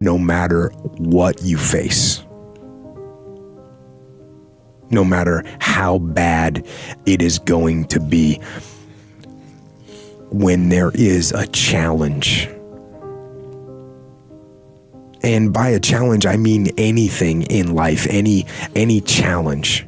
no matter what you face. No matter how bad it is going to be, when there is a challenge. And by a challenge, I mean anything in life, any challenge,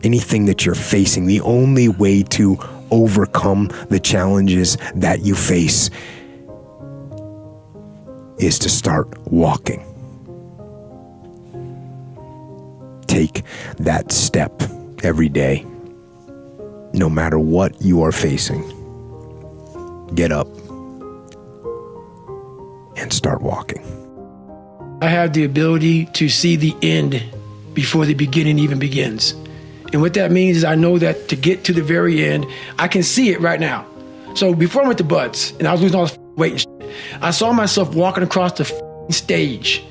anything that you're facing. The only way to overcome the challenges that you face is to start walking. Take that step every day, no matter what you are facing. Get up and start walking. I have the ability to see the end before the beginning even begins. And what that means is I know that to get to the very end, I can see it right now. So before I went to Buds and I was losing all this weight and shit, I saw myself walking across the stage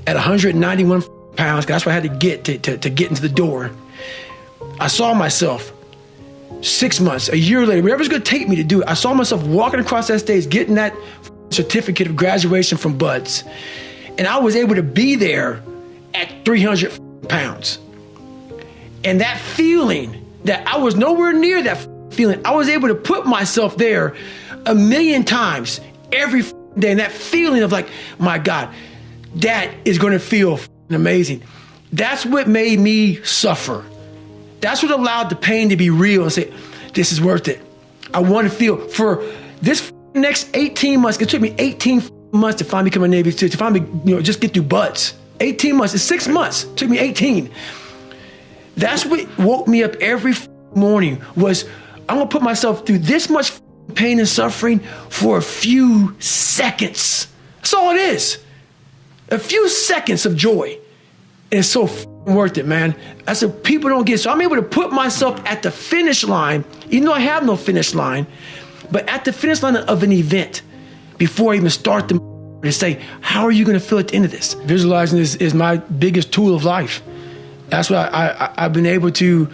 at 191 pounds. That's what I had to get to get into the door. I saw myself 6 months, a year later, whatever it's going to take me to do it. I saw myself walking across that stage, getting that certificate of graduation from Buds. And I was able to be there at 300 pounds. And that feeling that I was nowhere near that feeling, I was able to put myself there 1,000,000 times every day. And that feeling of like, my God, that is going to feel amazing. That's what made me suffer. That's what allowed the pain to be real and say, this is worth it. I want to feel for this next 18 months. It took me 18 months to finally become a Navy SEAL, to finally, just get through Buds. 18 months, it's 6 months. It took me 18. That's what woke me up every morning was, I'm gonna put myself through this much pain and suffering for a few seconds. That's all it is. A few seconds of joy. And it's so worth it, man. That's what people don't get. So I'm able to put myself at the finish line, even though I have no finish line, but at the finish line of an event before I even start to say, how are you gonna feel at the end of this? Visualizing is my biggest tool of life. That's why I've been able to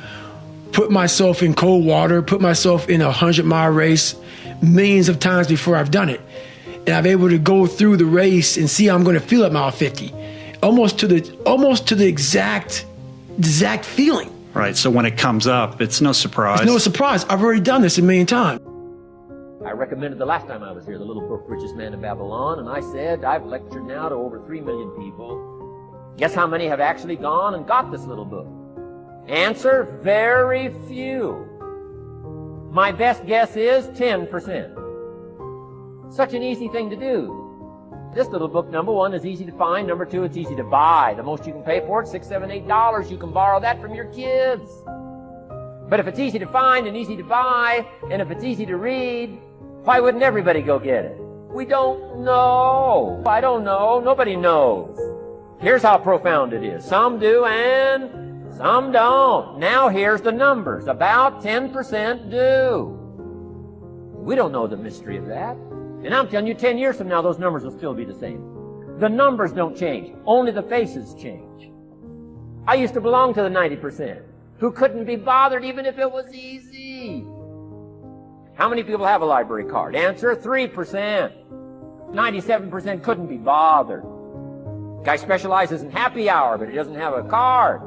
put myself in cold water, put myself in a 100-mile race millions of times before I've done it. And I'm able to go through the race and see how I'm gonna feel at mile 50. Almost to the exact feeling. Right, so when it comes up, it's no surprise. It's no surprise. I've already done this 1,000,000 times. I recommended the last time I was here, the little book, Richest Man in Babylon, and I said, I've lectured now to over 3 million people. Guess how many have actually gone and got this little book? Answer, very few. My best guess is 10%. Such an easy thing to do. This little book, number one, is easy to find. Number two, it's easy to buy. The most you can pay for it, $6, $7, $8. You can borrow that from your kids. But if it's easy to find and easy to buy, and if it's easy to read, why wouldn't everybody go get it? We don't know. I don't know. Nobody knows. Here's how profound it is. Some do and some don't. Now here's the numbers. About 10% do. We don't know the mystery of that. And I'm telling you, 10 years from now, those numbers will still be the same. The numbers don't change. Only the faces change. I used to belong to the 90% who couldn't be bothered even if it was easy. How many people have a library card? Answer, 3%. 97% couldn't be bothered. Guy specializes in happy hour, but he doesn't have a card.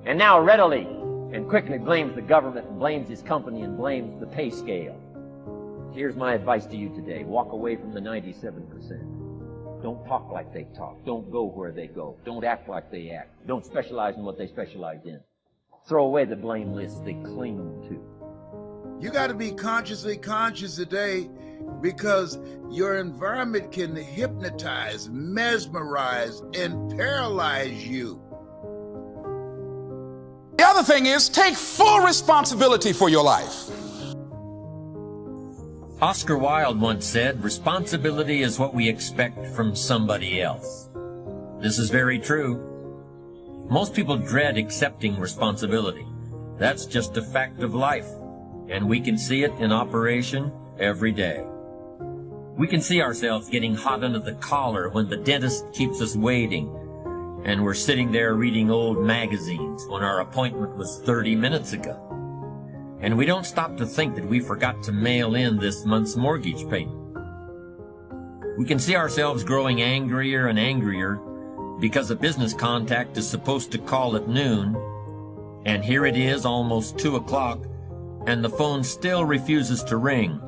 And now readily and quickly blames the government and blames his company and blames the pay scale. Here's my advice to you today. Walk away from the 97%. Don't talk like they talk. Don't go where they go. Don't act like they act. Don't specialize in what they specialize in. Throw away the blame lists they cling to. You got to be consciously conscious today, because your environment can hypnotize, mesmerize, and paralyze you. The other thing is, take full responsibility for your life. Oscar Wilde once said, responsibility is what we expect from somebody else. This is very true. Most people dread accepting responsibility. That's just a fact of life, and we can see it in operation every day. We can see ourselves getting hot under the collar when the dentist keeps us waiting, and we're sitting there reading old magazines when our appointment was 30 minutes ago. And we don't stop to think that we forgot to mail in this month's mortgage payment. We can see ourselves growing angrier and angrier because a business contact is supposed to call at noon, and here it is almost 2 o'clock, and the phone still refuses to ring.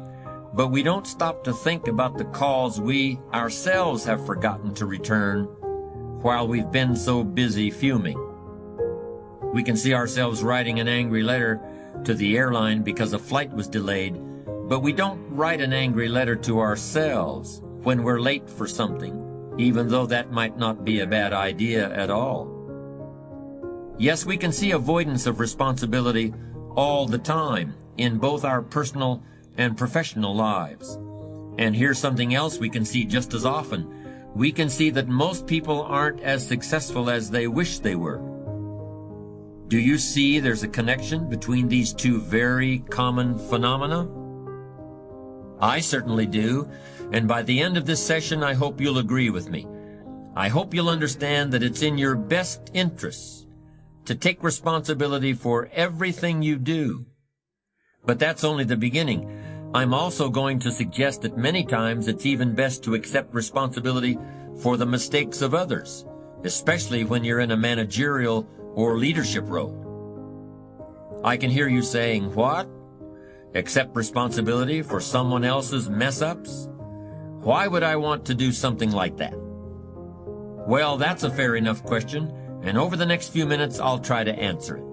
But we don't stop to think about the calls we ourselves have forgotten to return while we've been so busy fuming. We can see ourselves writing an angry letter to the airline because a flight was delayed, but we don't write an angry letter to ourselves when we're late for something, even though that might not be a bad idea at all. Yes, we can see avoidance of responsibility all the time in both our personal and professional lives. And here's something else we can see just as often. We can see that most people aren't as successful as they wish they were. Do you see there's a connection between these two very common phenomena? I certainly do, and by the end of this session, I hope you'll agree with me. I hope you'll understand that it's in your best interests to take responsibility for everything you do. But that's only the beginning. I'm also going to suggest that many times it's even best to accept responsibility for the mistakes of others, especially when you're in a managerial or leadership role. I can hear you saying, "What? Accept responsibility for someone else's mess-ups? Why would I want to do something like that?" Well, that's a fair enough question, and over the next few minutes, I'll try to answer it.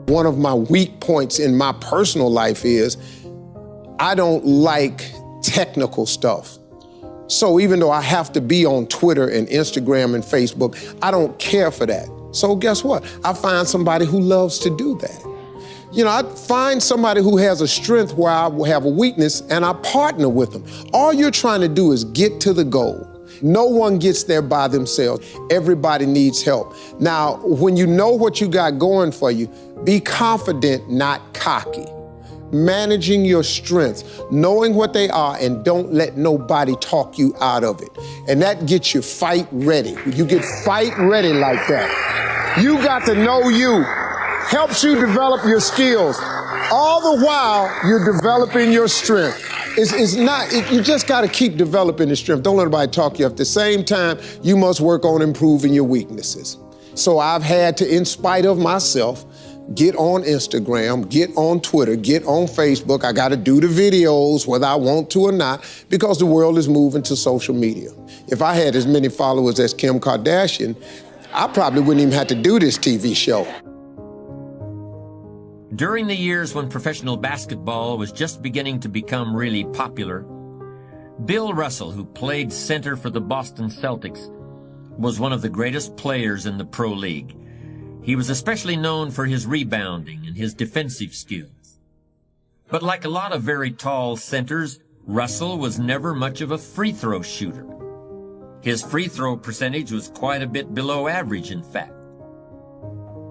One of my weak points in my personal life is I don't like technical stuff. So even though I have to be on Twitter and Instagram and Facebook, I don't care for that. So guess what? I find somebody who loves to do that. You know, I find somebody who has a strength where I have a weakness, and I partner with them. All you're trying to do is get to the goal. No one gets there by themselves. Everybody needs help. Now, when you know what you got going for you, be confident, not cocky. Managing your strengths, knowing what they are, and don't let nobody talk you out of it. And that gets you fight ready. You get fight ready like that. You got to know you. Helps you develop your skills. All the while, you're developing your strength. You just got to keep developing the strength. Don't let anybody talk you. At the same time, you must work on improving your weaknesses. So I've had to, in spite of myself, get on Instagram, get on Twitter, get on Facebook. I got to do the videos whether I want to or not, because the world is moving to social media. If I had as many followers as Kim Kardashian, I probably wouldn't even have to do this TV show. During the years when professional basketball was just beginning to become really popular, Bill Russell, who played center for the Boston Celtics, was one of the greatest players in the pro league. He was especially known for his rebounding and his defensive skills. But like a lot of very tall centers, Russell was never much of a free throw shooter. His free throw percentage was quite a bit below average, in fact.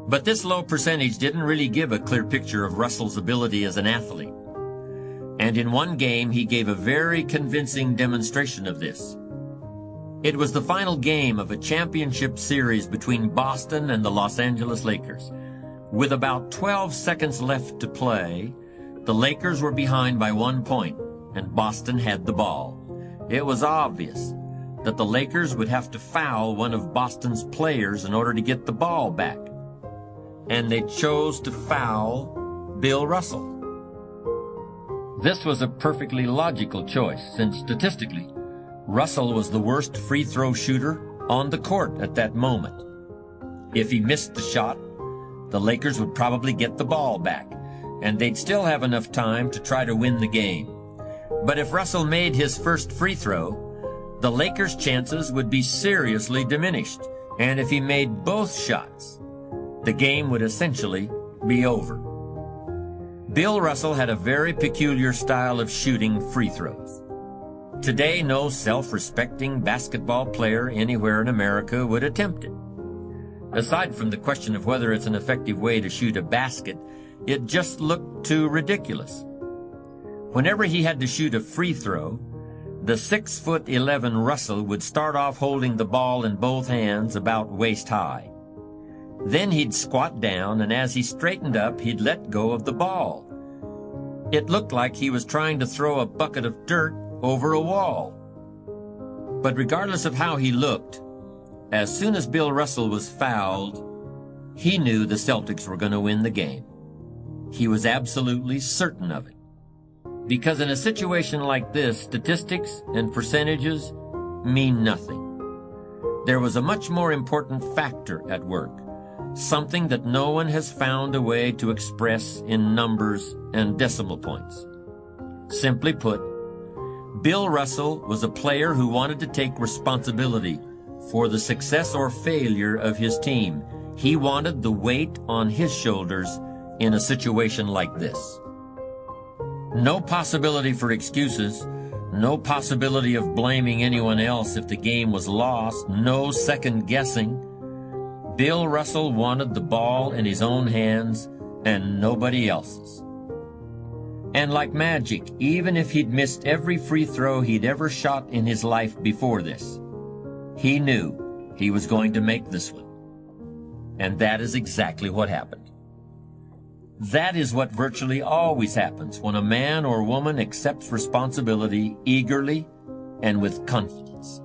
But this low percentage didn't really give a clear picture of Russell's ability as an athlete. And in one game, he gave a very convincing demonstration of this. It was the final game of a championship series between Boston and the Los Angeles Lakers. With about 12 seconds left to play, the Lakers were behind by 1 point, and Boston had the ball. It was obvious that the Lakers would have to foul one of Boston's players in order to get the ball back. And they chose to foul Bill Russell. This was a perfectly logical choice, since statistically, Russell was the worst free throw shooter on the court at that moment. If he missed the shot, the Lakers would probably get the ball back, and they'd still have enough time to try to win the game. But if Russell made his first free throw, the Lakers' chances would be seriously diminished, and if he made both shots, the game would essentially be over. Bill Russell had a very peculiar style of shooting free throws. Today, no self-respecting basketball player anywhere in America would attempt it. Aside from the question of whether it's an effective way to shoot a basket, it just looked too ridiculous. Whenever he had to shoot a free throw, the 6'11" Russell would start off holding the ball in both hands about waist high. Then he'd squat down, and as he straightened up, he'd let go of the ball. It looked like he was trying to throw a bucket of dirt over a wall. But regardless of how he looked, as soon as Bill Russell was fouled, he knew the Celtics were going to win the game. He was absolutely certain of it. Because in a situation like this, statistics and percentages mean nothing. There was a much more important factor at work, something that no one has found a way to express in numbers and decimal points. Simply put, Bill Russell was a player who wanted to take responsibility for the success or failure of his team. He wanted the weight on his shoulders in a situation like this. No possibility for excuses, no possibility of blaming anyone else if the game was lost, no second guessing. Bill Russell wanted the ball in his own hands and nobody else's. And like magic, even if he'd missed every free throw he'd ever shot in his life before this, he knew he was going to make this one. And that is exactly what happened. That is what virtually always happens when a man or woman accepts responsibility eagerly and with confidence.